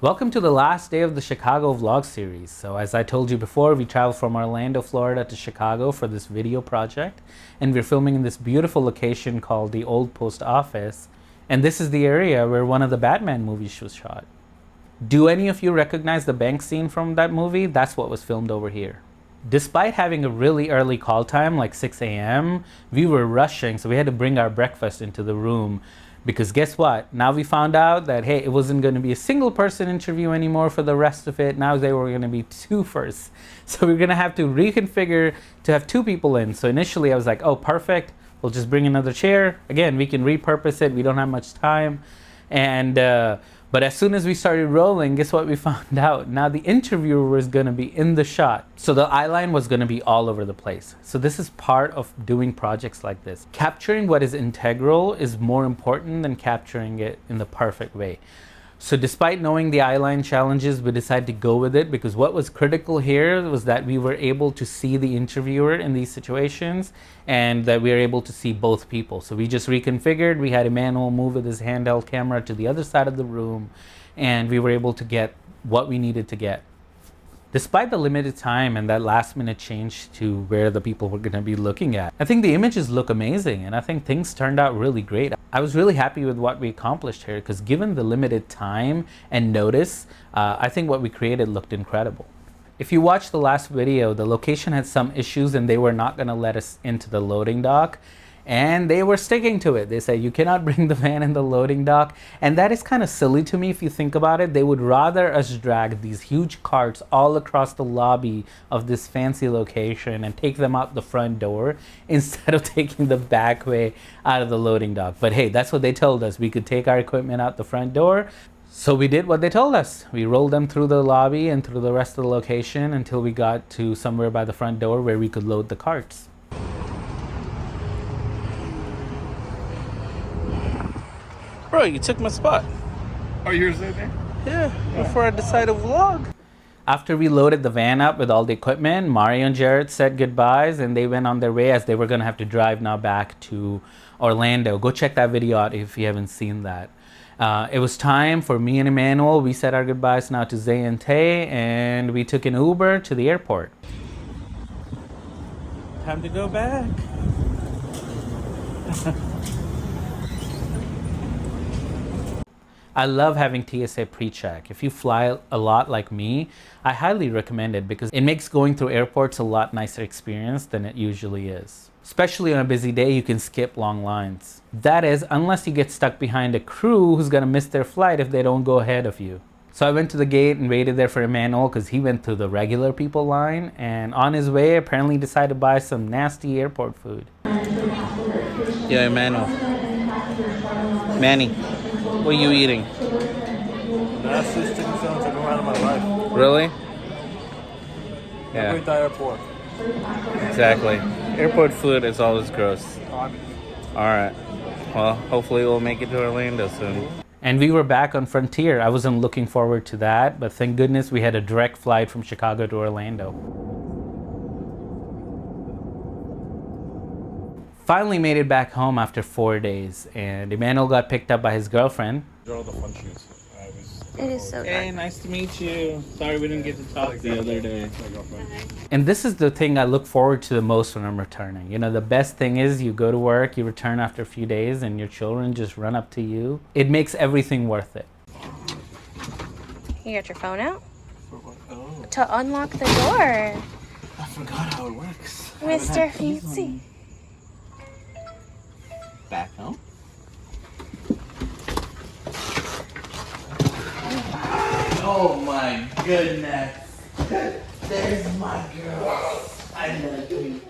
Welcome to the last day of the Chicago vlog series. So as I told you before, we traveled from Orlando, Florida to Chicago for this video project, and we're filming in this beautiful location called the Old Post Office. And this is the area where one of the Batman movies was shot. Do any of you recognize the bank scene from that movie? That's what was filmed over here. Despite having a really early call time, like 6 a.m., we were rushing, so we had to bring our breakfast into the room. Because guess what? Now we found out that, hey, it wasn't going to be a single person interview anymore for the rest of it. Now they were going to be two first. So we're going to have to reconfigure to have two people in. So initially I was like, oh, perfect. We'll just bring another chair. Again, we can repurpose it. We don't have much time. But as soon as we started rolling, guess what we found out? Now the interviewer was going to be in the shot. So the eye line was going to be all over the place. So this is part of doing projects like this. Capturing what is integral is more important than capturing it in the perfect way. So despite knowing the eye line challenges, we decided to go with it because what was critical here was that we were able to see the interviewer in these situations and that we were able to see both people. So we just reconfigured. We had Emmanuel move with his handheld camera to the other side of the room, and we were able to get what we needed to get. Despite the limited time and that last minute change to where the people were going to be looking at, I think the images look amazing and I think things turned out really great. I was really happy with what we accomplished here because given the limited time and notice, I think what we created looked incredible. If you watched the last video, the location had some issues and they were not going to let us into the loading dock. And they were sticking to it. They said, you cannot bring the van in the loading dock. And that is kind of silly to me if you think about it. They would rather us drag these huge carts all across the lobby of this fancy location and take them out the front door instead of taking the back way out of the loading dock. But hey, that's what they told us. We could take our equipment out the front door. So we did what they told us. We rolled them through the lobby and through the rest of the location until we got to somewhere by the front door where we could load the carts. Bro, you took my spot. Oh, yours right there? Yeah, before I decided to vlog. After we loaded the van up with all the equipment, Mario and Jared said goodbyes and they went on their way as they were going to have to drive now back to Orlando. Go check that video out if you haven't seen that. It was time for me and Emmanuel. We said our goodbyes now to Zay and Tay and we took an Uber to the airport. Time to go back. I love having TSA pre-check. If you fly a lot like me, I highly recommend it because it makes going through airports a lot nicer experience than it usually is. Especially on a busy day, you can skip long lines. That is, unless you get stuck behind a crew who's gonna miss their flight if they don't go ahead of you. So I went to the gate and waited there for Emmanuel because he went through the regular people line and on his way apparently decided to buy some nasty airport food. Yeah, Emmanuel. Manny. What are you eating? Nastiest chicken sandwich I've ever had in my life. Really? Yeah. Every airport. Exactly. Airport food is always gross. Alright. Well, hopefully we'll make it to Orlando soon. And we were back on Frontier. I wasn't looking forward to that, but thank goodness we had a direct flight from Chicago to Orlando. Finally made it back home after 4 days, and Emmanuel got picked up by his girlfriend. They're all the fun shoes. It is so good. Hey, nice to meet you. Sorry we didn't get to talk the other day. And this is the thing I look forward to the most when I'm returning. You know, the best thing is you go to work, you return after a few days, and your children just run up to you. It makes everything worth it. You got your phone out? Oh, To unlock the door. I forgot how it works. Mr. Fancy. Back home? Oh my goodness. There's my girl. I love you.